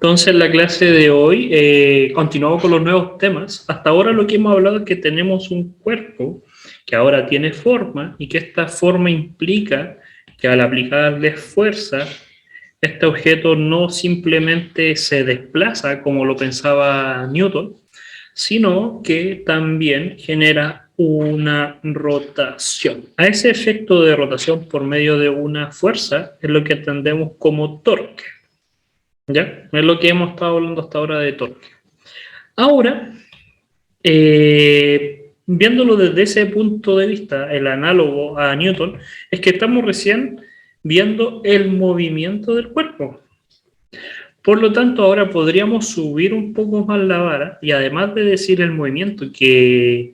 Entonces, en la clase de hoy continuamos con los nuevos temas. Hasta ahora lo que hemos hablado es que tenemos un cuerpo que ahora tiene forma y que esta forma implica que al aplicarle fuerza, este objeto no simplemente se desplaza como lo pensaba Newton, sino que también genera una rotación. A ese efecto de rotación por medio de una fuerza es lo que entendemos como torque. ¿Ya? Es lo que hemos estado hablando hasta ahora de torque. Ahora, viéndolo desde ese punto de vista, el análogo a Newton, es que estamos recién viendo el movimiento del cuerpo. Por lo tanto, ahora podríamos subir un poco más la vara y además de decir el movimiento que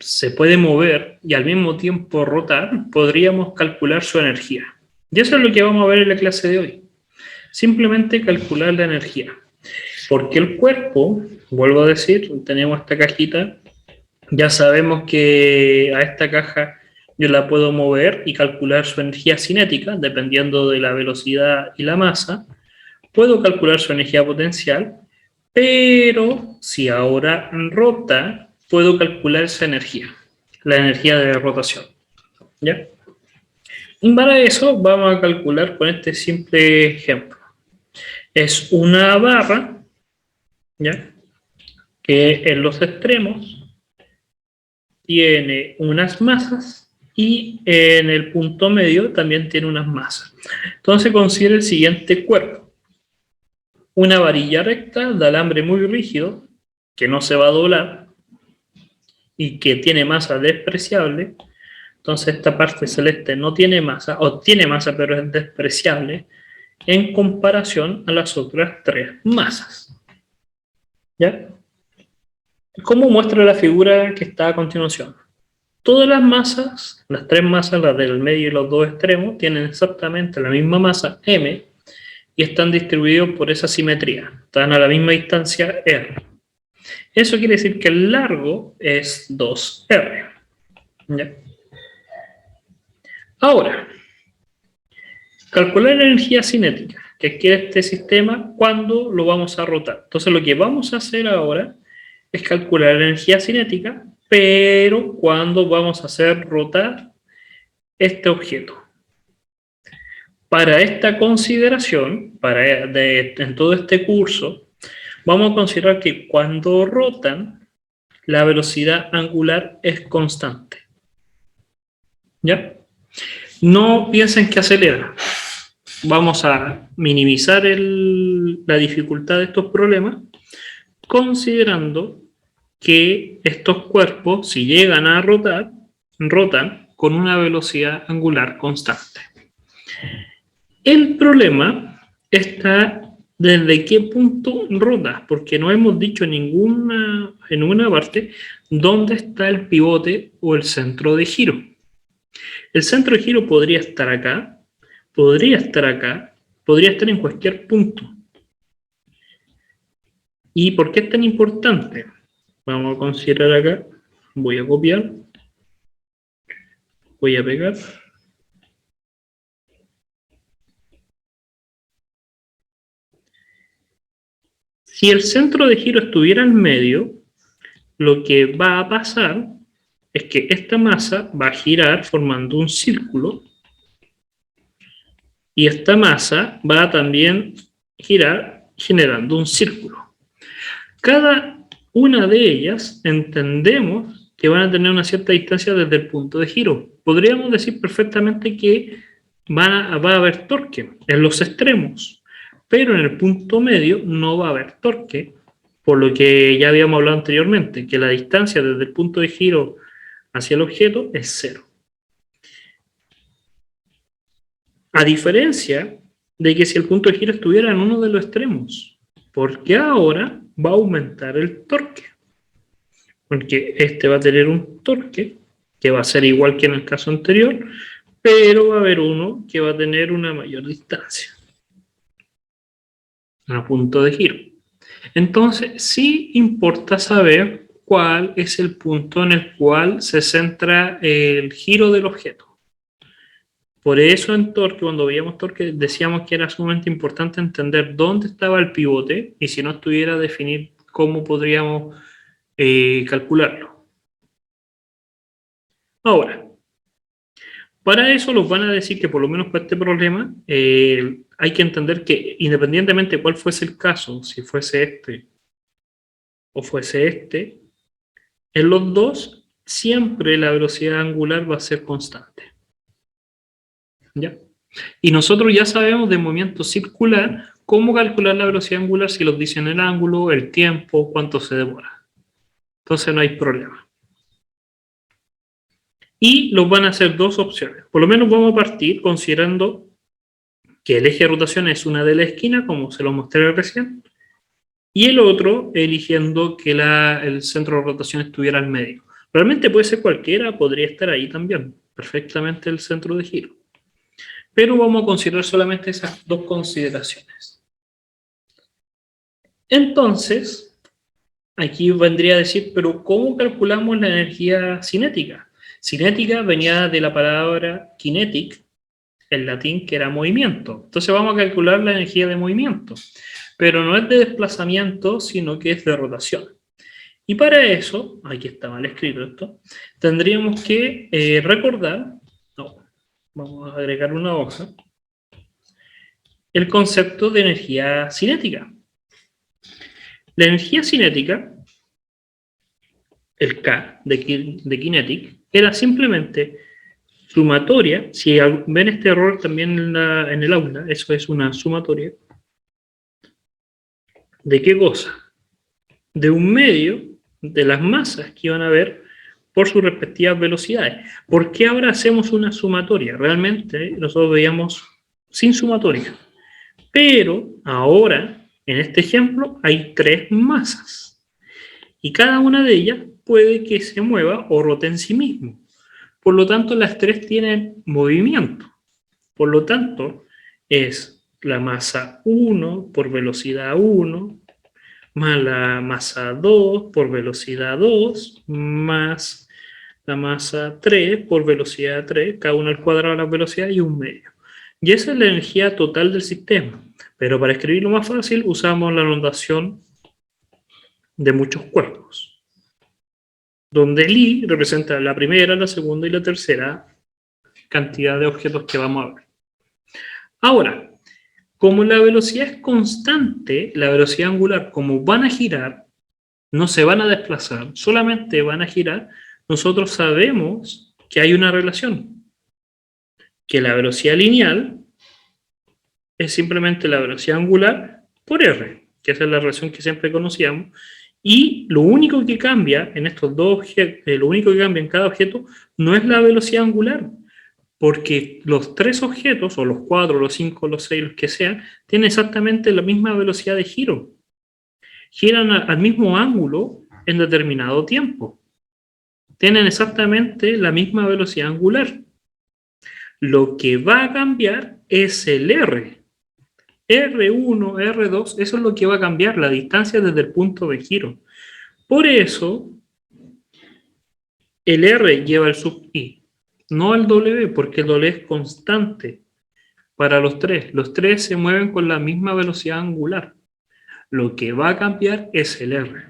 se puede mover y al mismo tiempo rotar, podríamos calcular su energía. Y eso es lo que vamos a ver en la clase de hoy. Simplemente calcular la energía. Porque el cuerpo, vuelvo a decir, tenemos esta cajita, ya sabemos que a esta caja yo la puedo mover y calcular su energía cinética, dependiendo de la velocidad y la masa. Puedo calcular su energía potencial, pero si ahora rota, puedo calcular esa energía, la energía de rotación. ¿Ya? Y para eso vamos a calcular con este simple ejemplo. Es una barra, ¿ya? Que en los extremos tiene unas masas y en el punto medio también tiene unas masas. Entonces considera el siguiente cuerpo. Una varilla recta de alambre muy rígido, que no se va a doblar y que tiene masa despreciable. Entonces esta parte celeste no tiene masa, o tiene masa pero es despreciable, en comparación a las otras tres masas. ¿Ya? ¿Cómo muestra la figura que está a continuación? Todas las masas, las tres masas, las del medio y los dos extremos, tienen exactamente la misma masa, m, y están distribuidos por esa simetría. Están a la misma distancia, r. Eso quiere decir que el largo es 2r. ¿Ya? Ahora, calcular la energía cinética que adquiere este sistema cuando lo vamos a rotar. Entonces lo que vamos a hacer ahora es calcular la energía cinética, pero cuando vamos a hacer rotar este objeto. Para esta consideración, en todo este curso, vamos a considerar que cuando rotan, la velocidad angular es constante. ¿Ya? No piensen que acelera. Vamos a minimizar la dificultad de estos problemas considerando que estos cuerpos, si llegan a rotar, rotan con una velocidad angular constante. El problema está desde qué punto rota, porque no hemos dicho en ninguna parte dónde está el pivote o el centro de giro. El centro de giro podría estar acá, podría estar acá, podría estar en cualquier punto. ¿Y por qué es tan importante? Vamos a considerar acá, voy a copiar, voy a pegar. Si el centro de giro estuviera en medio, lo que va a pasar es que esta masa va a girar formando un círculo y esta masa va a también girar generando un círculo. Cada una de ellas entendemos que van a tener una cierta distancia desde el punto de giro. Podríamos decir perfectamente que va a haber torque en los extremos, pero en el punto medio no va a haber torque, por lo que ya habíamos hablado anteriormente, que la distancia desde el punto de giro hacia el objeto es 0. A diferencia de que si el punto de giro estuviera en uno de los extremos, porque ahora va a aumentar el torque. Porque este va a tener un torque que va a ser igual que en el caso anterior, pero va a haber uno que va a tener una mayor distancia a punto de giro. Entonces, sí importa saber cuál es el punto en el cual se centra el giro del objeto. Por eso en torque, cuando veíamos torque, decíamos que era sumamente importante entender dónde estaba el pivote y si no estuviera, definir cómo podríamos calcularlo. Ahora, para eso los van a decir que por lo menos para este problema hay que entender que independientemente de cuál fuese el caso, si fuese este o fuese este, en los dos siempre la velocidad angular va a ser constante. ¿Ya? Y nosotros ya sabemos de movimiento circular cómo calcular la velocidad angular si los dice en el ángulo, el tiempo, cuánto se demora. Entonces no hay problema. Y los van a hacer dos opciones. Por lo menos vamos a partir considerando que el eje de rotación es una de la esquina, como se lo mostré recién, y el otro eligiendo que el centro de rotación estuviera al medio. Realmente puede ser cualquiera, podría estar ahí también, perfectamente el centro de giro. Pero vamos a considerar solamente esas dos consideraciones. Entonces, aquí vendría a decir, pero ¿cómo calculamos la energía cinética? Cinética venía de la palabra kinetic, en latín, que era movimiento. Entonces vamos a calcular la energía de movimiento, pero no es de desplazamiento, sino que es de rotación. Y para eso, aquí está mal escrito esto, tendríamos que recordar, no, vamos a agregar una hoja, el concepto de energía cinética. La energía cinética, el K de kinetic, era simplemente sumatoria. Si ven este error también en el aula, eso es una sumatoria. ¿De qué cosa? De un medio de las masas que iban a ver por sus respectivas velocidades. ¿Por qué ahora hacemos una sumatoria? Realmente nosotros veíamos sin sumatoria. Pero ahora, en este ejemplo, hay tres masas. Y cada una de ellas puede que se mueva o rote en sí mismo. Por lo tanto, las tres tienen movimiento. Por lo tanto, es la masa 1 por velocidad 1, más la masa 2 por velocidad 2, más la masa 3 por velocidad 3, cada una al cuadrado de la velocidad y un medio. Y esa es la energía total del sistema. Pero para escribirlo más fácil, usamos la notación de muchos cuerpos, donde el I representa la primera, la segunda y la tercera cantidad de objetos que vamos a ver. Ahora, como la velocidad es constante, la velocidad angular, como van a girar, no se van a desplazar, solamente van a girar, nosotros sabemos que hay una relación, que la velocidad lineal es simplemente la velocidad angular por R, que esa es la relación que siempre conocíamos, y lo único que cambia en estos dos objetos, lo único que cambia en cada objeto no es la velocidad angular, porque los tres objetos, o los 4, los 5, los 6, los que sean, tienen exactamente la misma velocidad de giro. Giran al mismo ángulo en determinado tiempo. Tienen exactamente la misma velocidad angular. Lo que va a cambiar es el R. R1, R2, eso es lo que va a cambiar, la distancia desde el punto de giro. Por eso, el R lleva el sub I, no el W, porque el W es constante para los tres. Los tres se mueven con la misma velocidad angular. Lo que va a cambiar es el R.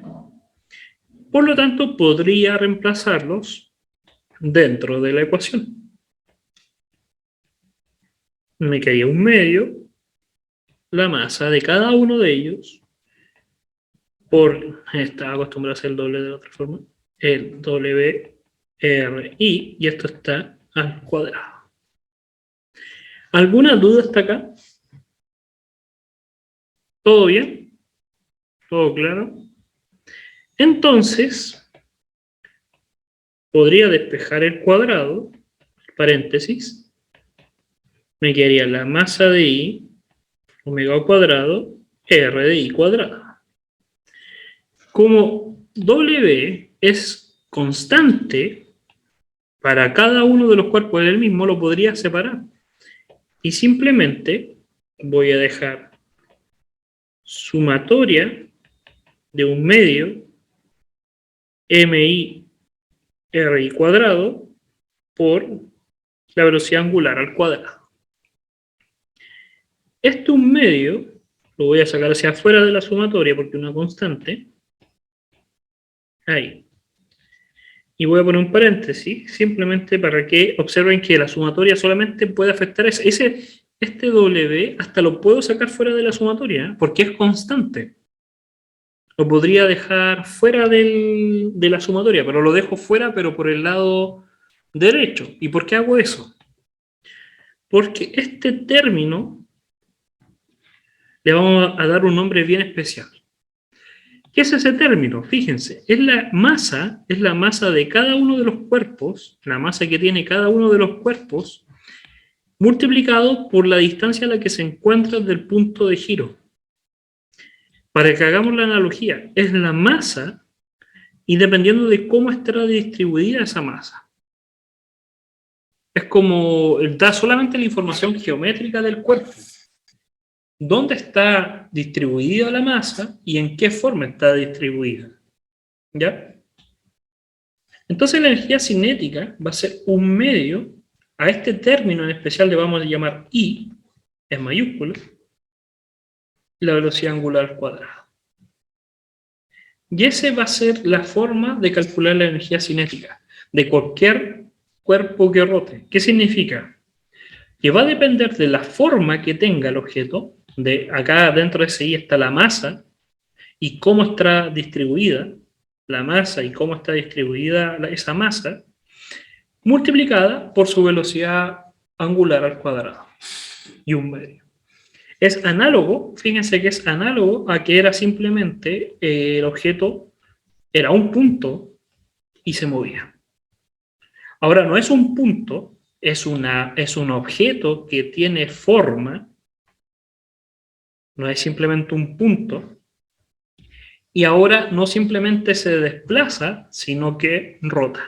Por lo tanto, podría reemplazarlos dentro de la ecuación. Me quedaría un medio, la masa de cada uno de ellos, estaba acostumbrado a hacer el doble de otra forma, el WRI, y esto está al cuadrado. ¿Alguna duda hasta acá? ¿Todo bien? ¿Todo claro? Entonces, podría despejar el cuadrado, paréntesis, me quedaría la masa de I, omega al cuadrado, R de I cuadrado. Como W es constante para cada uno de los cuerpos del mismo, lo podría separar. Y simplemente voy a dejar sumatoria de un medio MI RI cuadrado por la velocidad angular al cuadrado. Este un medio, lo voy a sacar hacia afuera de la sumatoria porque es una constante. Ahí. Y voy a poner un paréntesis, simplemente para que observen que la sumatoria solamente puede afectar este W, hasta lo puedo sacar fuera de la sumatoria, porque es constante. Lo podría dejar fuera de la sumatoria, pero lo dejo fuera, pero por el lado derecho. ¿Y por qué hago eso? Porque este término le vamos a dar un nombre bien especial. ¿Qué es ese término? Fíjense, es la masa de cada uno de los cuerpos, la masa que tiene cada uno de los cuerpos, multiplicado por la distancia a la que se encuentra del punto de giro. Para que hagamos la analogía, es la masa y dependiendo de cómo estará distribuida esa masa. Es como, da solamente la información geométrica del cuerpo. ¿Dónde está distribuida la masa y en qué forma está distribuida? ¿Ya? Entonces la energía cinética va a ser un medio, a este término en especial le vamos a llamar I, en mayúscula, la velocidad angular al cuadrado. Y esa va a ser la forma de calcular la energía cinética de cualquier cuerpo que rote. ¿Qué significa? Que va a depender de la forma que tenga el objeto, de acá dentro de ese I está la masa, y cómo está distribuida la masa y cómo está distribuida esa masa, multiplicada por su velocidad angular al cuadrado, y un medio. Es análogo, fíjense que es análogo a que era simplemente el objeto, era un punto y se movía. Ahora no es un punto, es un objeto que tiene forma, no es simplemente un punto, y ahora no simplemente se desplaza, sino que rota.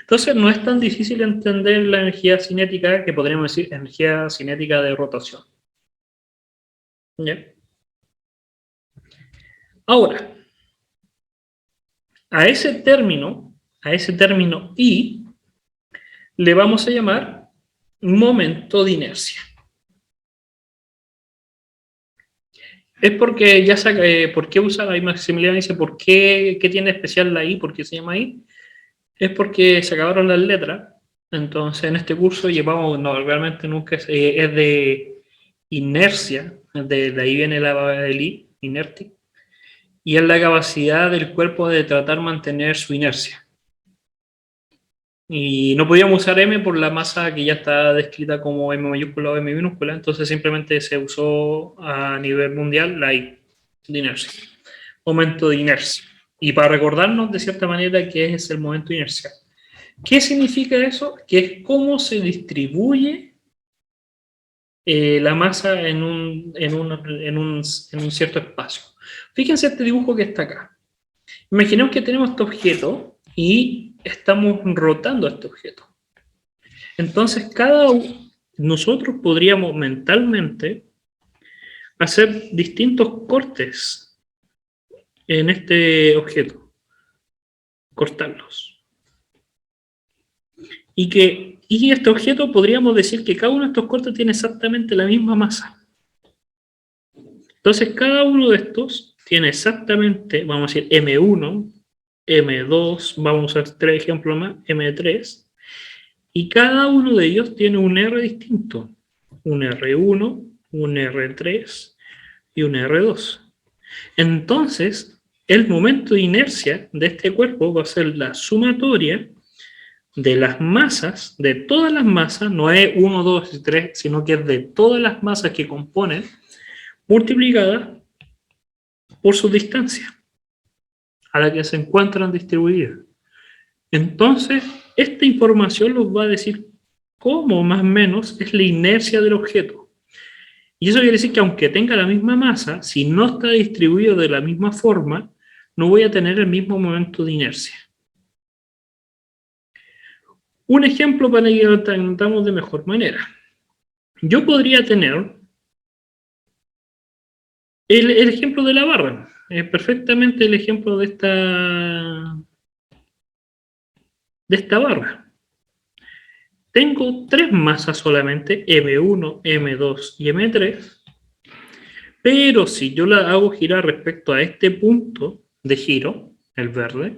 Entonces no es tan difícil entender la energía cinética, que podríamos decir energía cinética de rotación. ¿Ya? Ahora, a ese término I, le vamos a llamar momento de inercia. Es porque ya sabe por qué usa la Maximiliano, dice por qué tiene especial la I, por qué se llama I. Es porque se acabaron las letras. Entonces en este curso llevamos, no, realmente nunca es de inercia, de ahí viene el I, inertic, y es la capacidad del cuerpo de tratar de mantener su inercia. Y no podíamos usar M por la masa que ya está descrita como M mayúscula o M minúscula, entonces simplemente se usó a nivel mundial la I, de inercia, momento de inercia. Y para recordarnos de cierta manera qué es el momento de inercia. ¿Qué significa eso? Que es cómo se distribuye la masa en un cierto espacio. Fíjense este dibujo que está acá. Imaginemos que tenemos este objeto y estamos rotando este objeto. Entonces, nosotros podríamos mentalmente hacer distintos cortes en este objeto, cortarlos. Y este objeto podríamos decir que cada uno de estos cortes tiene exactamente la misma masa. Entonces, cada uno de estos tiene exactamente, vamos a decir, M1, M2, vamos a usar 3 ejemplos más, M3, y cada uno de ellos tiene un R distinto, un R1, un R3 y un R2. Entonces, el momento de inercia de este cuerpo va a ser la sumatoria de las masas, de todas las masas, no es 1, 2 y 3, sino que es de todas las masas que componen, multiplicada por su distancia a la que se encuentran distribuidas. Entonces, esta información nos va a decir cómo más o menos es la inercia del objeto. Y eso quiere decir que aunque tenga la misma masa, si no está distribuido de la misma forma, no voy a tener el mismo momento de inercia. Un ejemplo para que lo entendamos de mejor manera. Yo podría tener el ejemplo de la barra. Perfectamente el ejemplo de esta barra. tengo tres masas solamente, M1, M2 y M3, pero si yo la hago girar respecto a este punto de giro, el verde,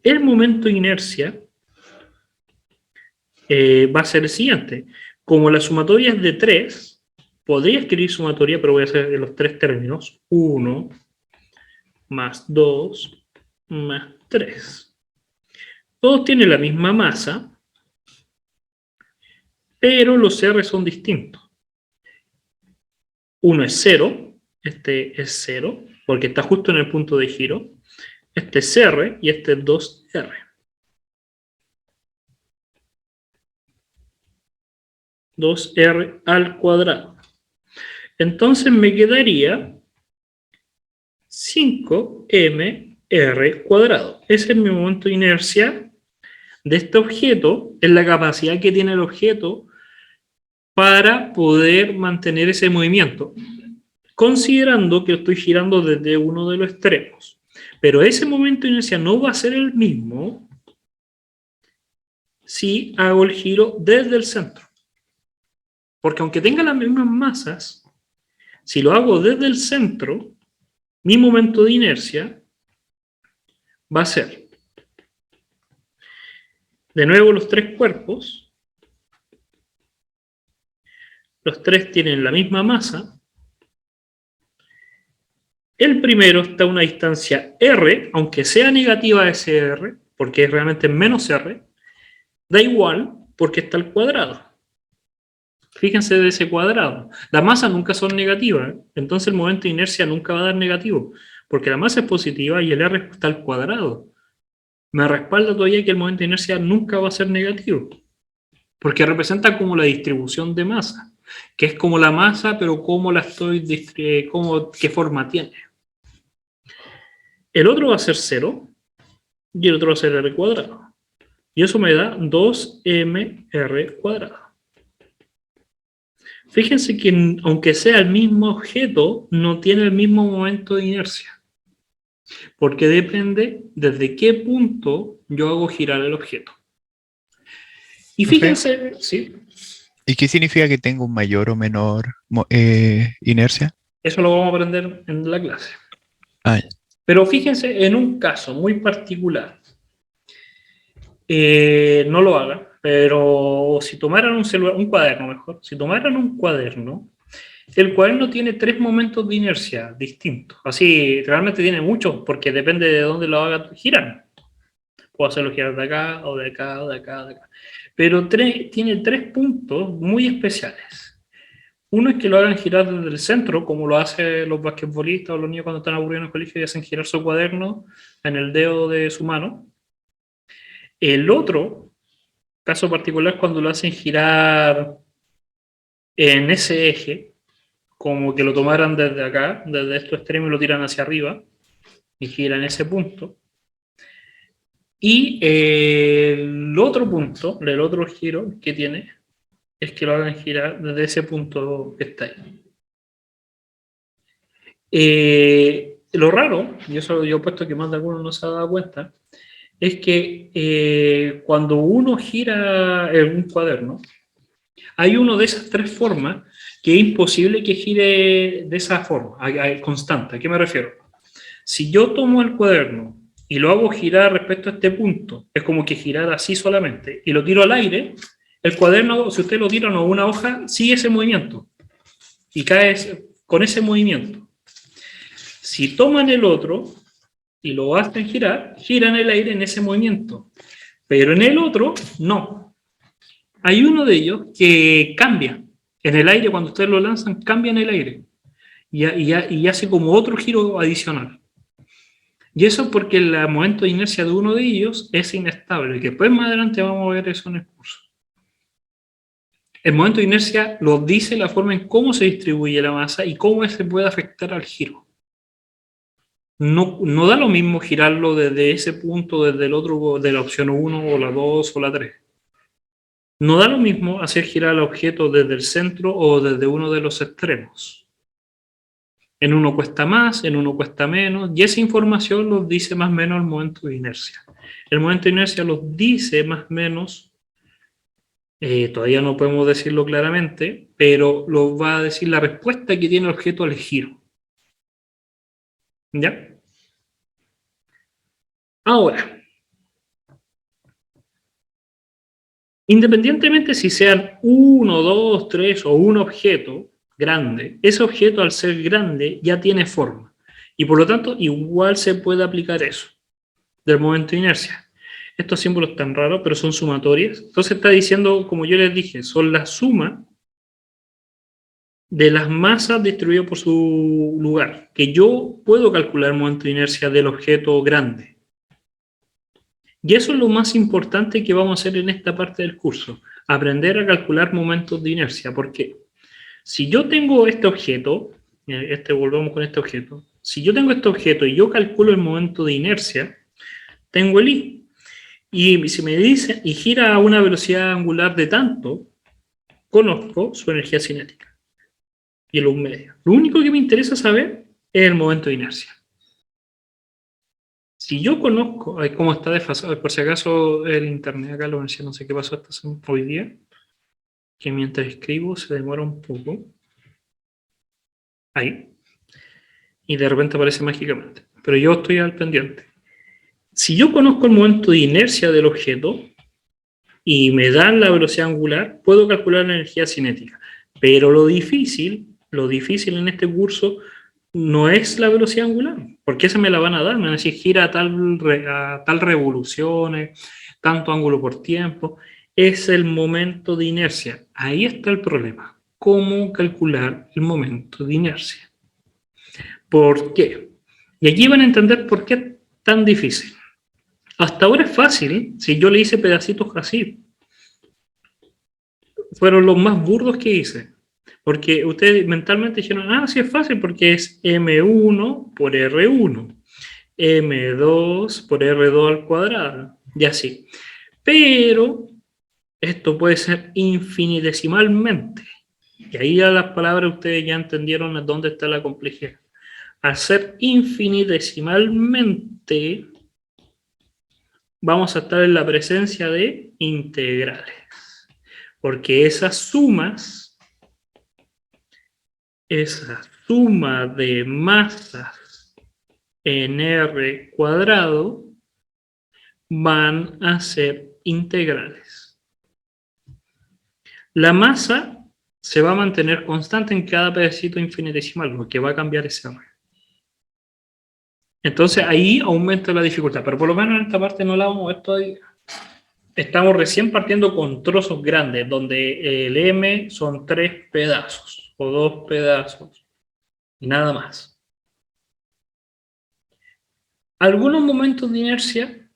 el momento de inercia va a ser el siguiente. Como la sumatoria es de 3, podría escribir sumatoria, pero voy a hacer los tres términos. 1 más 2 más 3. Todos tienen la misma masa, pero los R son distintos. Uno es 0, este es 0, porque está justo en el punto de giro. Este es R y este es 2R. (2R²). Entonces me quedaría 5mr². Ese es mi momento de inercia de este objeto, es la capacidad que tiene el objeto para poder mantener ese movimiento, considerando que estoy girando desde uno de los extremos. Pero ese momento de inercia no va a ser el mismo si hago el giro desde el centro. Porque aunque tenga las mismas masas, si lo hago desde el centro, mi momento de inercia va a ser, de nuevo, los tres cuerpos. Los tres tienen la misma masa. El primero está a una distancia R, aunque sea negativa ese R, porque es realmente menos R, da igual porque está al cuadrado. Fíjense de ese cuadrado. Las masas nunca son negativas, entonces el momento de inercia nunca va a dar negativo, porque la masa es positiva y el R está al cuadrado. Me respalda todavía que el momento de inercia nunca va a ser negativo, porque representa como la distribución de masa, que es como la masa, pero cómo la estoy qué forma tiene. El otro va a ser 0 y el otro va a ser R². Y eso me da 2mr². Fíjense que aunque sea el mismo objeto, no tiene el mismo momento de inercia, porque depende desde qué punto yo hago girar el objeto. Y fíjense, ¿sí? ¿Y qué significa que tengo un mayor o menor inercia? Eso lo vamos a aprender en la clase. Ah, ya. Pero fíjense en un caso muy particular. No lo hagan, pero si tomaran un cuaderno mejor, si tomaran un cuaderno, el cuaderno tiene tres momentos de inercia distintos. Así, realmente tiene muchos, porque depende de dónde lo haga girar. Puedo hacerlo girar de acá, o de acá, o de acá, de acá. Pero tiene tres puntos muy especiales. Uno es que lo hagan girar desde el centro, como lo hacen los basquetbolistas o los niños cuando están aburridos en el colegio y hacen girar su cuaderno en el dedo de su mano. El otro caso particular es cuando lo hacen girar en ese eje, como que lo tomaran desde acá, desde este extremo y lo tiran hacia arriba, y giran en ese punto. Y el otro punto, el otro giro que tiene, es que lo hagan girar desde ese punto que está ahí. Lo raro, y eso yo he puesto que más de alguno no se ha dado cuenta, es que cuando uno gira en un cuaderno, hay uno de esas tres formas que es imposible que gire de esa forma, constante. ¿A qué me refiero? Si yo tomo el cuaderno y lo hago girar respecto a este punto, es como que girar así solamente, y lo tiro al aire, el cuaderno, si usted lo tira a una hoja, sigue ese movimiento, y cae con ese movimiento. Si toman el otro y lo hacen girar, giran el aire en ese movimiento, pero en el otro, no. Hay uno de ellos que cambia. En el aire, cuando ustedes lo lanzan, cambia en el aire. Y hace como otro giro adicional. Y eso porque el momento de inercia de uno de ellos es inestable, que después más adelante vamos a ver eso en el curso. El momento de inercia lo dice la forma en cómo se distribuye la masa y cómo se puede afectar al giro. No da lo mismo girarlo desde ese punto, desde el otro, de la opción 1 o la 2 o la 3. No da lo mismo hacer girar el objeto desde el centro o desde uno de los extremos. En uno cuesta más, en uno cuesta menos, y esa información los dice más o menos el momento de inercia. El momento de inercia los dice más o menos Todavía no podemos decirlo claramente, pero lo va a decir la respuesta que tiene el objeto al giro. ¿Ya? Ahora, independientemente si sean uno, dos, tres o un objeto grande, ese objeto al ser grande ya tiene forma. Y por lo tanto, igual se puede aplicar eso del momento de inercia. Estos símbolos están raros, pero son sumatorias. Entonces está diciendo, como yo les dije, son la suma de las masas distribuidas por su lugar, que yo puedo calcular el momento de inercia del objeto grande. Y eso es lo más importante que vamos a hacer en esta parte del curso, aprender a calcular momentos de inercia, porque si yo tengo este objeto, volvemos con este objeto, si yo tengo este objeto y yo calculo el momento de inercia, tengo el I. Y si me dice, y gira a una velocidad angular de tanto, conozco su energía cinética y el un medio. Lo único que me interesa saber es el momento de inercia. Si yo conozco, cómo está desfasado, por si acaso el internet acá lo mencioné, no sé qué pasó hasta hoy día, que mientras escribo se demora un poco. Ahí. Y de repente aparece mágicamente. Pero yo estoy al pendiente. Si yo conozco el momento de inercia del objeto y me dan la velocidad angular, puedo calcular la energía cinética. Pero lo difícil en este curso no es la velocidad angular, porque esa me la van a dar, me van a decir gira a tal revoluciones, tanto ángulo por tiempo, es el momento de inercia. Ahí está el problema, cómo calcular el momento de inercia. ¿Por qué? Y aquí van a entender por qué es tan difícil. Hasta ahora es fácil, si yo le hice pedacitos así, fueron los más burdos que hice. Porque ustedes mentalmente dijeron, sí es fácil porque es M1 por R1, M2 por R2 al cuadrado, y así. Pero esto puede ser infinitesimalmente. Y ahí a las palabras ustedes ya entendieron dónde está la complejidad. Al ser infinitesimalmente, vamos a estar en la presencia de integrales. Porque esa suma de masas en R cuadrado van a ser integrales. La masa se va a mantener constante en cada pedacito infinitesimal, lo que va a cambiar ese R. Entonces ahí aumenta la dificultad, pero por lo menos en esta parte no la vamos a ver todavía. Estamos recién partiendo con trozos grandes, donde el M son 3 pedazos o 2 pedazos, y nada más. Algunos momentos de inercia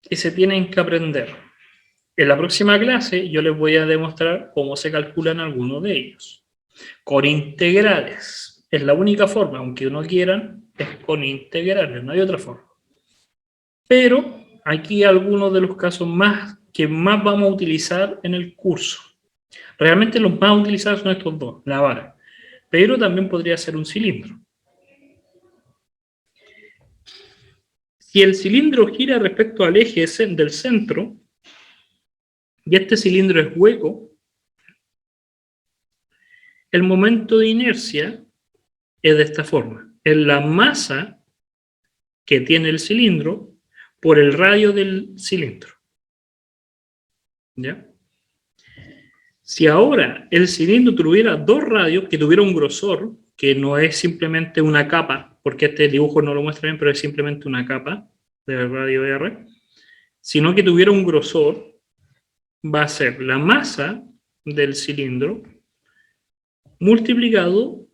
que se tienen que aprender. En la próxima clase yo les voy a demostrar cómo se calculan algunos de ellos. Con integrales. Es la única forma, aunque no quieran, es con integrales, no hay otra forma. Pero aquí algunos de los casos que más vamos a utilizar en el curso. Realmente los más utilizados son estos dos, la vara. Pero también podría ser un cilindro. Si el cilindro gira respecto al eje del centro, y este cilindro es hueco, el momento de inercia es de esta forma. Es la masa que tiene el cilindro por el radio del cilindro. ¿Ya? Si ahora el cilindro tuviera dos radios, que tuviera un grosor, que no es simplemente una capa, porque este dibujo no lo muestra bien, pero es simplemente una capa del radio R, sino que tuviera un grosor, va a ser la masa del cilindro multiplicado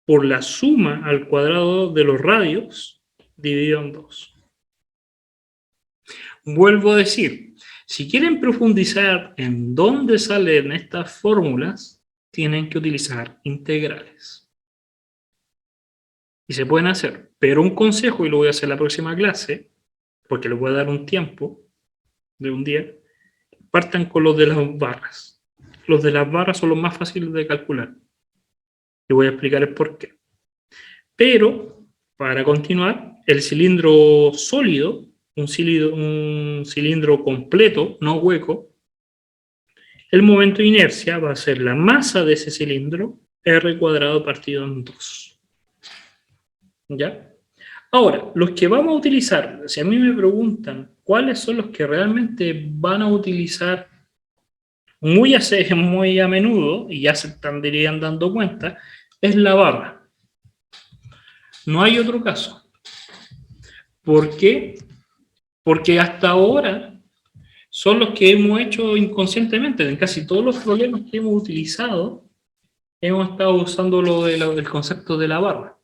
por la suma al cuadrado de los radios dividido en 2. Vuelvo a decir, si quieren profundizar en dónde salen estas fórmulas, tienen que utilizar integrales. Y se pueden hacer, pero un consejo, y lo voy a hacer en la próxima clase, porque les voy a dar un tiempo de un día, partan con los de las barras. Los de las barras son los más fáciles de calcular. Y voy a explicar el por qué. Pero, para continuar, el cilindro sólido, un cilindro completo, no hueco, el momento de inercia va a ser la masa de ese cilindro, R cuadrado partido en 2. ¿Ya? Ahora, los que vamos a utilizar, si a mí me preguntan cuáles son los que realmente van a utilizar muy a menudo, y ya se estarían dando cuenta, es la barra. No hay otro caso. ¿Por qué? Porque hasta ahora son los que hemos hecho inconscientemente. En casi todos los problemas que hemos utilizado, hemos estado usando el concepto de la barra.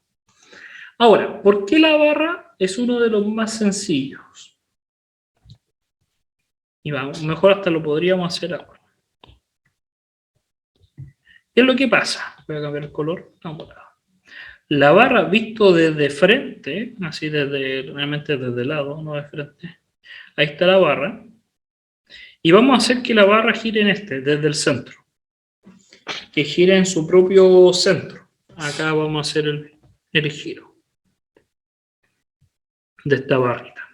Ahora, ¿por qué la barra es uno de los más sencillos? Y vamos, mejor hasta lo podríamos hacer ahora. ¿Qué es lo que pasa? Voy a cambiar el color. La barra visto desde frente, así realmente desde el lado, no de frente. Ahí está la barra. Y vamos a hacer que la barra gire desde el centro. Que gire en su propio centro. Acá vamos a hacer el giro de esta barrita.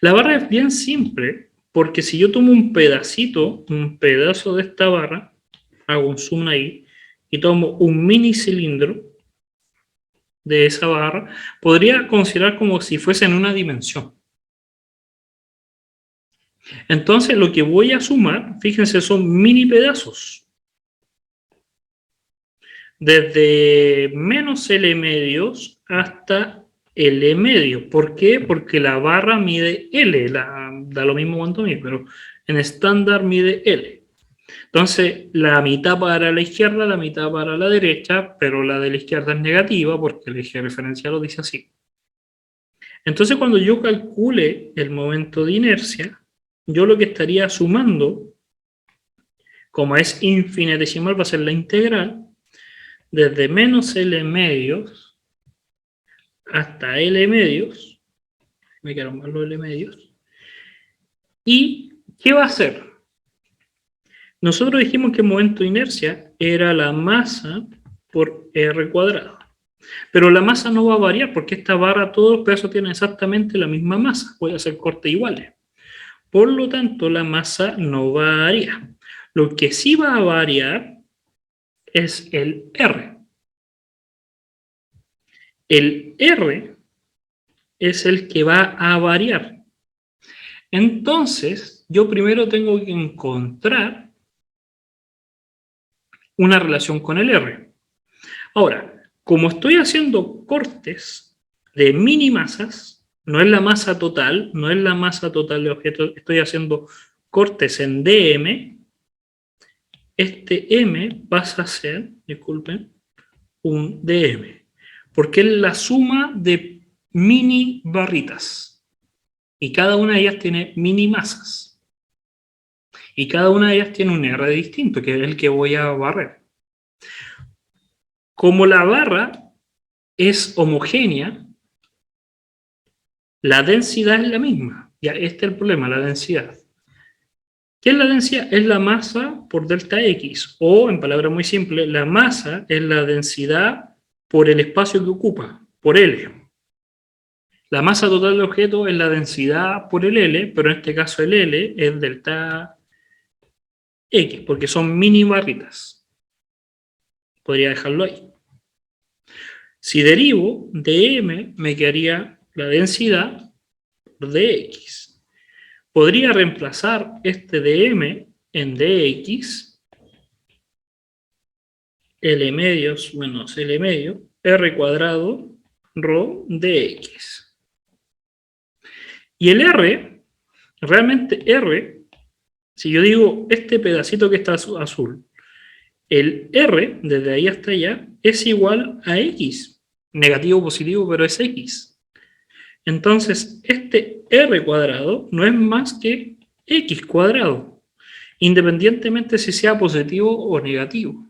La barra es bien simple, porque si yo tomo un pedazo de esta barra, hago un zoom ahí, y tomo un mini cilindro de esa barra, podría considerar como si fuese en una dimensión. Entonces lo que voy a sumar, fíjense, son mini pedazos. Desde menos L medios hasta L medio. ¿Por qué? Porque la barra mide L, da lo mismo cuanto mide, pero en estándar mide L. Entonces, la mitad para la izquierda, la mitad para la derecha, pero la de la izquierda es negativa porque el eje referencial lo dice así. Entonces, cuando yo calcule el momento de inercia, yo lo que estaría sumando, como es infinitesimal, va a ser la integral, desde menos L medios hasta L medios, me quedaron mal los L medios, y ¿qué va a hacer? Nosotros dijimos que el momento de inercia era la masa por R cuadrado. Pero la masa no va a variar porque esta barra, todos los pedazos tienen exactamente la misma masa. Voy a hacer cortes iguales. Por lo tanto, la masa no varía. Lo que sí va a variar es el R. El R es el que va a variar. Entonces, yo primero tengo que encontrar una relación con el R. Ahora, como estoy haciendo cortes de mini masas, no es la masa total, no es la masa total de objetos, estoy haciendo cortes en dm, este m pasa a ser, disculpen, un dm, porque es la suma de mini barritas, y cada una de ellas tiene mini masas, y cada una de ellas tiene un R distinto, que es el que voy a barrer. Como la barra es homogénea, la densidad es la misma. Ya, este es el problema, la densidad. ¿Qué es la densidad? Es la masa por delta X, o en palabras muy simples, la masa es la densidad por el espacio que ocupa, por L. La masa total del objeto es la densidad por el L, pero en este caso el L es delta X, porque son mini barritas. Podría dejarlo ahí. Si derivo de M, me quedaría la densidad por dx. Podría reemplazar este dm en dx, L medios menos L medio, R cuadrado, rho dx. Y el R, realmente R, si yo digo este pedacito que está azul, el R, desde ahí hasta allá, es igual a X. Negativo o positivo, pero es X. Entonces, este R cuadrado no es más que X cuadrado, independientemente si sea positivo o negativo.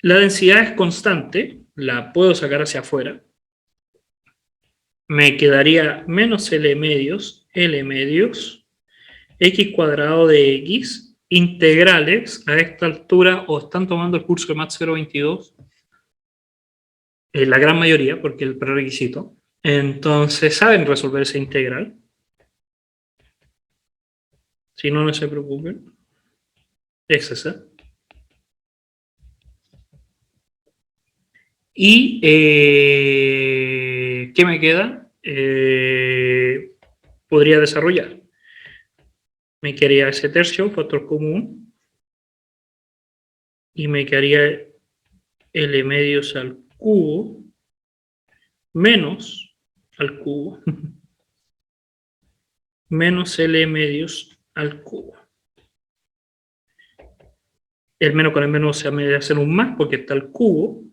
La densidad es constante, la puedo sacar hacia afuera. Me quedaría menos L medios, X cuadrado de X, integrales a esta altura, o están tomando el curso de Mat 022, la gran mayoría, porque es el prerequisito. Entonces, ¿saben resolver esa integral? Si no, no se preocupen. Es esa. Y, ¿qué me queda? Podría desarrollar. Me quedaría ese tercio, factor común, y me quedaría L medios al cubo menos al cubo menos L medios al cubo. El menos con el menos se me hace un más porque está el cubo.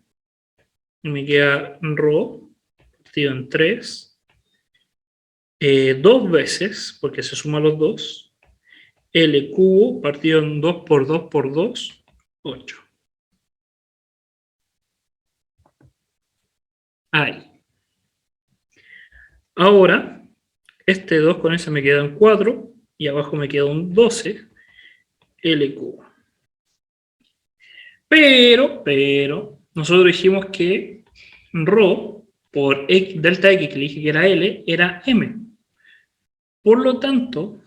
Y me queda ρ partido en 3. 2 veces, porque se suman los dos. L cubo partido en 2 por 2 por 2, 8. Ahí. Ahora, este 2 con ese me queda en 4 y abajo me queda un 12 L cubo. Pero, nosotros dijimos que ρ por x, delta x, que le dije que era L, era M. Por lo tanto,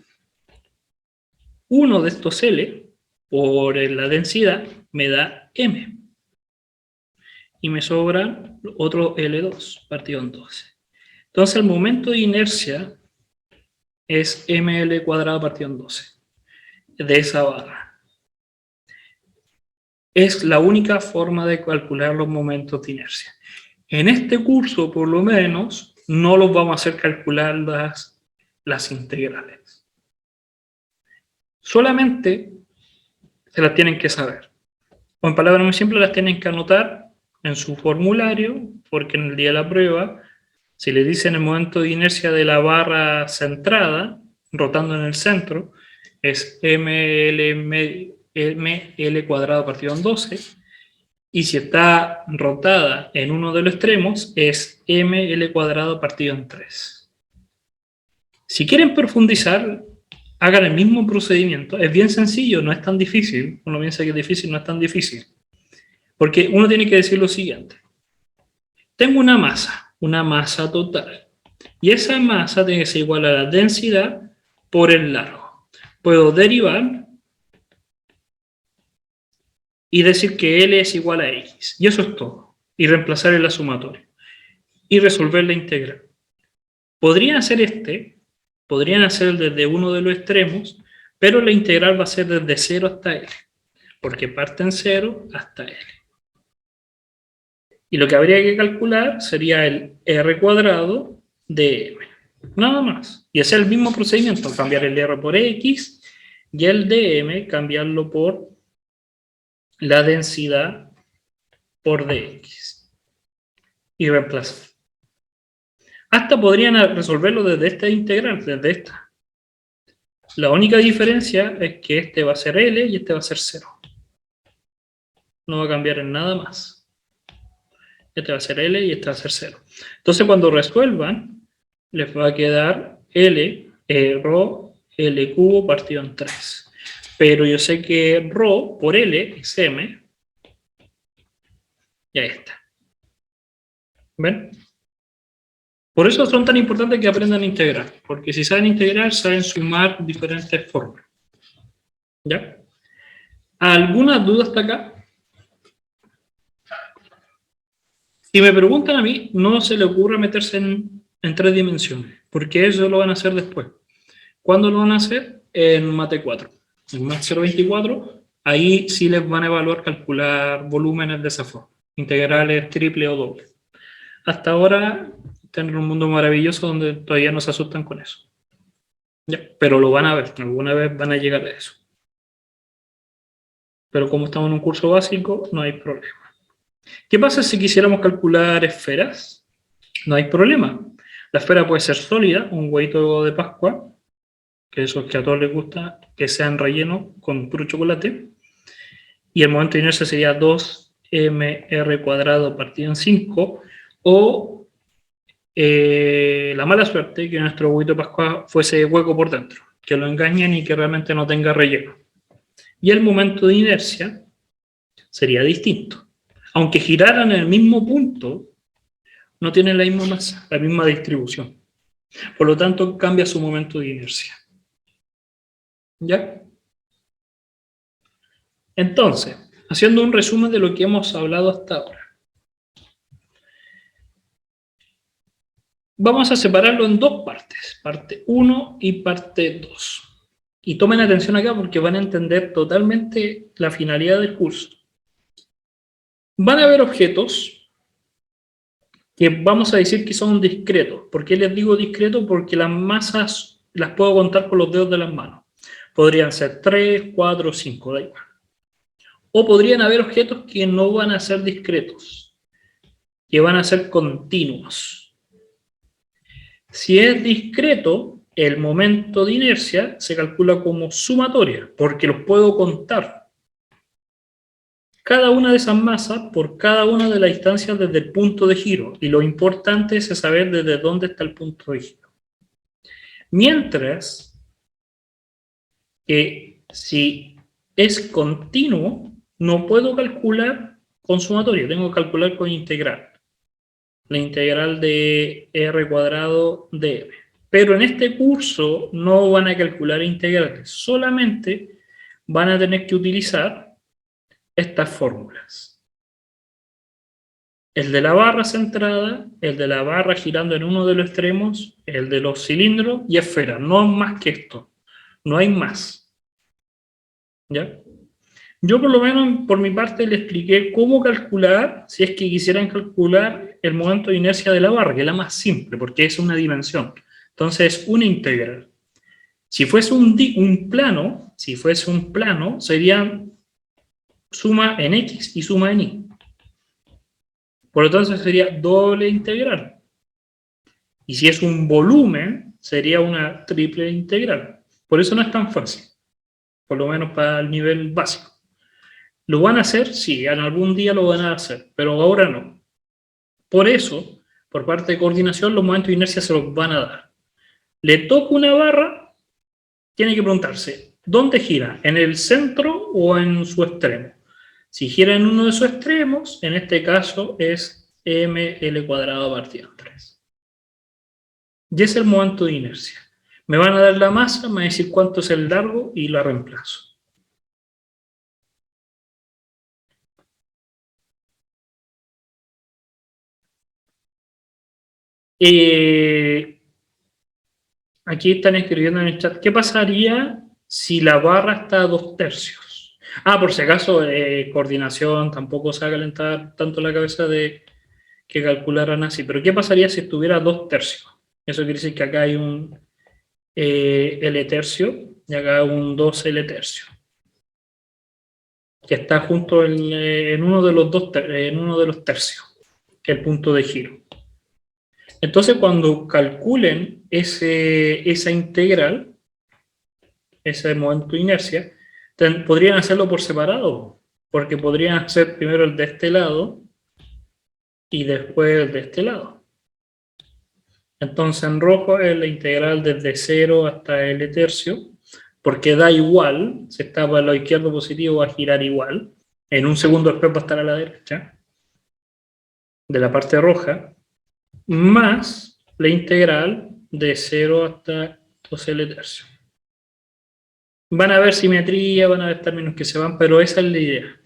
uno de estos L, por la densidad, me da M. Y me sobra otro L2, partido en 12. Entonces, el momento de inercia es ml cuadrado partido en 12, de esa barra. Es la única forma de calcular los momentos de inercia. En este curso, por lo menos, no los vamos a hacer calcular las integrales. Solamente se las tienen que saber. O en palabras muy simples, las tienen que anotar en su formulario, porque en el día de la prueba, si le dicen el momento de inercia de la barra centrada, rotando en el centro, es ml cuadrado partido en 12, y si está rotada en uno de los extremos, es ml cuadrado partido en 3. Si quieren profundizar, hagan el mismo procedimiento. Es bien sencillo, no es tan difícil. Uno piensa que es difícil, no es tan difícil. Porque uno tiene que decir lo siguiente. Tengo una masa total. Y esa masa tiene que ser igual a la densidad por el largo. Puedo derivar y decir que L es igual a X. Y eso es todo. Y reemplazar en la sumatoria. Y resolver la integral. Podrían hacer desde uno de los extremos, pero la integral va a ser desde 0 hasta L. Porque parte en 0 hasta L. Y lo que habría que calcular sería el R cuadrado de M. Nada más. Y hacer el mismo procedimiento, cambiar el R por X y el de M cambiarlo por la densidad por dx. Y reemplazar. Hasta podrían resolverlo desde esta integral, desde esta. La única diferencia es que este va a ser L y este va a ser 0. No va a cambiar en nada más. Este va a ser L y este va a ser 0. Entonces cuando resuelvan, les va a quedar ρ L cubo partido en 3. Pero yo sé que ρ por L es M. Y ahí está. ¿Ven? Por eso son tan importantes que aprendan a integrar. Porque si saben integrar, saben sumar diferentes fórmulas. ¿Ya? ¿Alguna duda hasta acá? Si me preguntan a mí, no se le ocurre meterse en 3 dimensiones. Porque eso lo van a hacer después. ¿Cuándo lo van a hacer? En Mate 4. En Mate 024, ahí sí les van a evaluar calcular volúmenes de esa forma. Integrales triple o doble. Hasta ahora están en un mundo maravilloso donde todavía no se asustan con eso. ¿Ya? Pero lo van a ver, alguna vez van a llegar a eso. Pero como estamos en un curso básico, no hay problema. ¿Qué pasa si quisiéramos calcular esferas? No hay problema. La esfera puede ser sólida, un huevito de Pascua, que eso es que a todos les gusta, que sean rellenos con puro chocolate. Y el momento de inercia sería 2mr cuadrado partido en 5, o la mala suerte que nuestro huevito de Pascua fuese hueco por dentro, que lo engañen y que realmente no tenga relleno. Y el momento de inercia sería distinto. Aunque giraran en el mismo punto, no tienen la misma masa, la misma distribución. Por lo tanto, cambia su momento de inercia. ¿Ya? Entonces, haciendo un resumen de lo que hemos hablado hasta ahora. Vamos a separarlo en dos partes, parte 1 y parte 2. Y tomen atención acá porque van a entender totalmente la finalidad del curso. Van a haber objetos que vamos a decir que son discretos. ¿Por qué les digo discretos? Porque las masas las puedo contar con los dedos de las manos. Podrían ser 3, 4, 5, da igual. O podrían haber objetos que no van a ser discretos, que van a ser continuos. Si es discreto, el momento de inercia se calcula como sumatoria, porque los puedo contar. Cada una de esas masas por cada una de las distancias desde el punto de giro. Y lo importante es saber desde dónde está el punto de giro. Mientras que si es continuo, no puedo calcular con sumatoria, tengo que calcular con integral. La integral de r cuadrado de m. Pero en este curso no van a calcular integrales, solamente van a tener que utilizar estas fórmulas. El de la barra centrada, el de la barra girando en uno de los extremos, el de los cilindros y esfera. No más que esto. No hay más. ¿Ya? Yo por lo menos por mi parte le expliqué cómo calcular, si es que quisieran calcular el momento de inercia de la barra, que es la más simple, porque es una dimensión. Entonces es una integral. Si fuese un plano, sería suma en x y suma en y. Por lo tanto sería doble integral. Y si es un volumen, sería una triple integral. Por eso no es tan fácil, por lo menos para el nivel básico. ¿Lo van a hacer? Sí, en algún día lo van a hacer, pero ahora no. Por eso, por parte de coordinación, los momentos de inercia se los van a dar. Le toca una barra, tiene que preguntarse, ¿dónde gira? ¿En el centro o en su extremo? Si gira en uno de sus extremos, en este caso es ml cuadrado partido en 3. Y es el momento de inercia. Me van a dar la masa, me van a decir cuánto es el largo y la reemplazo. Aquí están escribiendo en el chat, ¿qué pasaría si la barra está a 2/3? Por si acaso, coordinación, tampoco se va a calentar tanto la cabeza de que calcularan así, pero ¿qué pasaría si estuviera a 2/3? Eso quiere decir que acá hay un L tercio y acá un 2L tercio, que está junto en uno de los tercios, que es el punto de giro. Entonces, cuando calculen esa integral, ese momento de inercia, podrían hacerlo por separado, porque podrían hacer primero el de este lado y después el de este lado. Entonces, en rojo es la integral desde 0 hasta L tercio, porque da igual, si está para el lado izquierdo positivo va a girar igual, en un segundo después va a estar a la derecha, de la parte roja, más la integral de 0 hasta 2L tercio. Van a haber simetría, van a haber términos que se van, pero esa es la idea.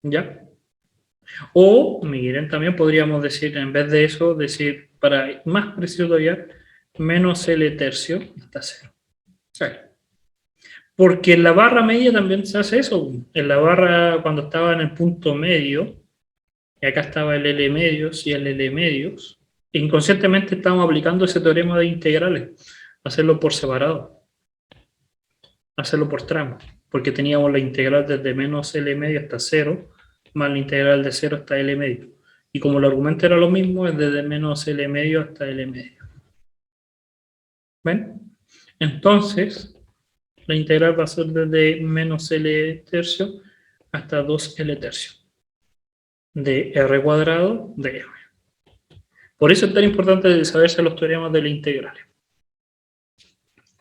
¿Ya? O, miren, también podríamos decir, en vez de eso, decir, para más preciso todavía, menos L tercio hasta 0. Porque en la barra media también se hace eso. En la barra, cuando estaba en el punto medio, y acá estaba el L medios y el L medios, inconscientemente estamos aplicando ese teorema de integrales, hacerlo por separado, hacerlo por tramos, porque teníamos la integral desde menos L medio hasta 0, más la integral de 0 hasta L medio. Y como el argumento era lo mismo, es desde menos L medio hasta L medio. ¿Ven? Entonces, la integral va a ser desde menos L tercio hasta 2L tercio de R cuadrado de M. Por eso es tan importante saberse los teoremas de la integral.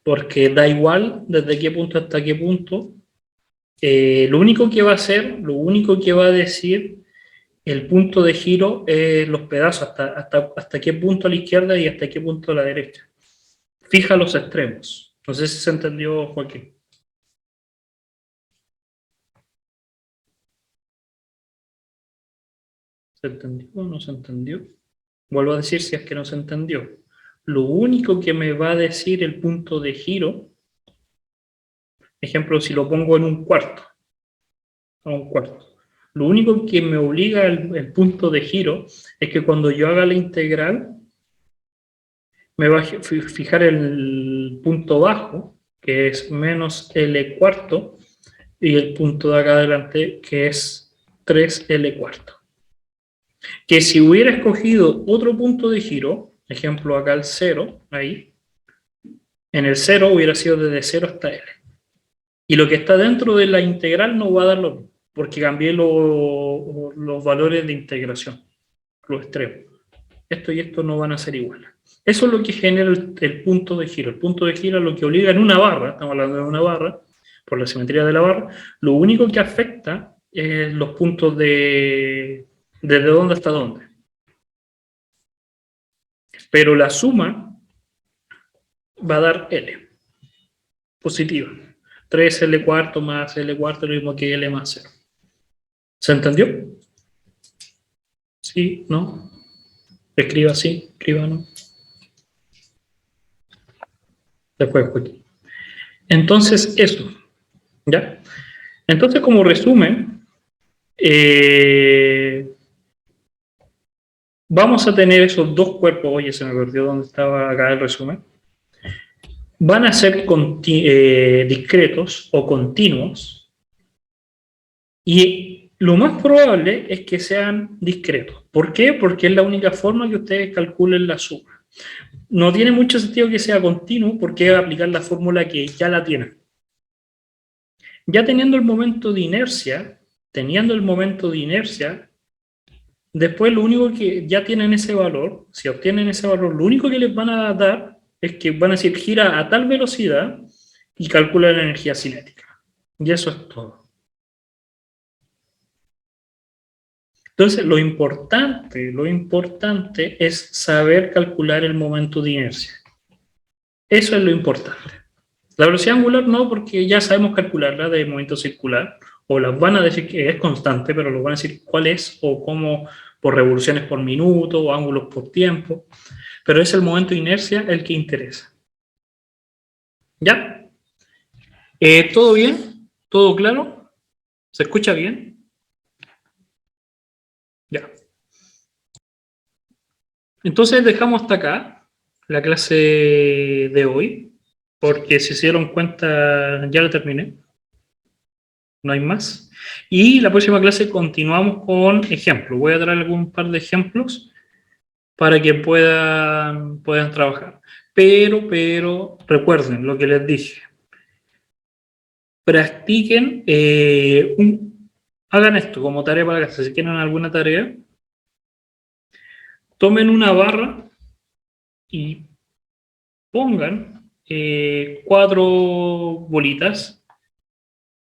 Porque da igual desde qué punto hasta qué punto. Lo único que va a hacer, lo único que va a decir el punto de giro es los pedazos, hasta qué punto a la izquierda y hasta qué punto a la derecha. Fija los extremos, No sé si se entendió, Joaquín. ¿Se entendió o no se entendió? Vuelvo a decir si es que no se entendió. Lo único que me va a decir el punto de giro, ejemplo, si lo pongo en un cuarto, a un cuarto. Lo único que me obliga el punto de giro es que cuando yo haga la integral, me va a fijar el punto bajo, que es menos L cuarto, y el punto de acá adelante, que es 3L cuarto. Que si hubiera escogido otro punto de giro, ejemplo acá el 0, ahí, en el 0 hubiera sido desde 0 hasta L. Y lo que está dentro de la integral no va a dar lo mismo, porque cambié los valores de integración, los extremos. Esto y esto no van a ser iguales. Eso es lo que genera el punto de giro. El punto de giro es lo que obliga en una barra, estamos hablando de una barra, por la simetría de la barra, lo único que afecta es los puntos de desde dónde hasta dónde. Pero la suma va a dar L, positiva. 3L cuarto más L cuarto es lo mismo que L más 0. ¿Se entendió? ¿Sí? ¿No? Escriba sí, escriba no. Después, Joaquín. Entonces, eso. ¿Ya? Entonces, como resumen, vamos a tener esos dos cuerpos. Oye, se me perdió dónde estaba acá el resumen. Van a ser discretos o continuos. Y lo más probable es que sean discretos. ¿Por qué? Porque es la única forma que ustedes calculen la suma. No tiene mucho sentido que sea continuo porque es aplicar la fórmula que ya la tienen. Ya teniendo el momento de inercia, después lo único que ya tienen ese valor, si obtienen ese valor, lo único que les van a dar es que van a decir gira a tal velocidad y calcula la energía cinética. Y eso es todo. Entonces, lo importante es saber calcular el momento de inercia. Eso es lo importante. La velocidad angular no, porque ya sabemos calcularla de momento circular, o las van a decir que es constante, pero lo van a decir cuál es, o cómo, por revoluciones por minuto, o ángulos por tiempo, pero es el momento de inercia el que interesa. ¿Ya? ¿Todo bien? ¿Todo claro? ¿Se escucha bien? Ya. Entonces dejamos hasta acá la clase de hoy, porque si se dieron cuenta ya la terminé, no hay más. Y la próxima clase continuamos con ejemplos. Voy a traer algún par de ejemplos para que puedan trabajar. Pero recuerden lo que les dije. Practiquen, hagan esto como tarea para la clase. Si quieren alguna tarea, tomen una barra y pongan 4 bolitas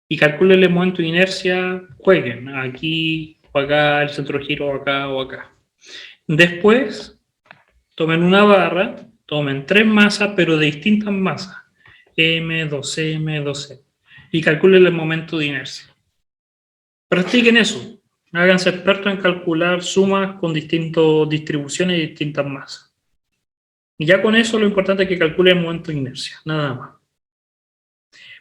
y calculen el momento de inercia, jueguen aquí o acá, el centro de giro acá o acá. Después, tomen una barra, tomen 3 masas, pero de distintas masas, M, 2C, M, 2C, y calculen el momento de inercia. Practiquen eso, háganse expertos en calcular sumas con distintas distribuciones y distintas masas. Y ya con eso lo importante es que calculen el momento de inercia, nada más.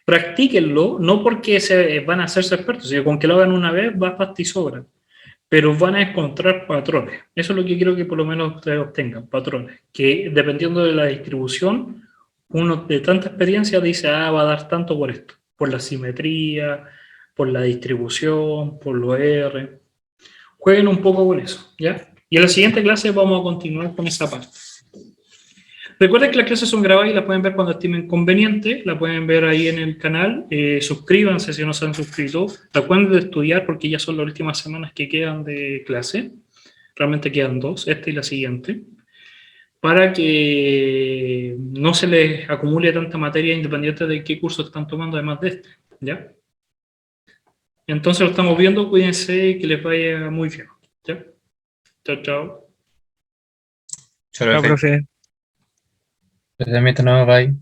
Practíquenlo, no porque van a hacerse expertos, sino con que lo hagan una vez va basta y sobra. Pero van a encontrar patrones. Eso es lo que quiero que por lo menos ustedes obtengan, patrones. Que dependiendo de la distribución, uno de tanta experiencia dice, va a dar tanto por esto. Por la simetría, por la distribución, por lo R. Jueguen un poco con eso, ¿ya? Y en la siguiente clase vamos a continuar con esa parte. Recuerden que las clases son grabadas y las pueden ver cuando estimen conveniente, la pueden ver ahí en el canal, suscríbanse si no se han suscrito, recuerden de estudiar porque ya son las últimas semanas que quedan de clase, realmente quedan 2, esta y la siguiente, para que no se les acumule tanta materia independiente de qué curso están tomando además de este, ¿ya? Entonces lo estamos viendo, cuídense y que les vaya muy bien, ¿ya? Chao, chao. Chao, profe. Desde mi bye.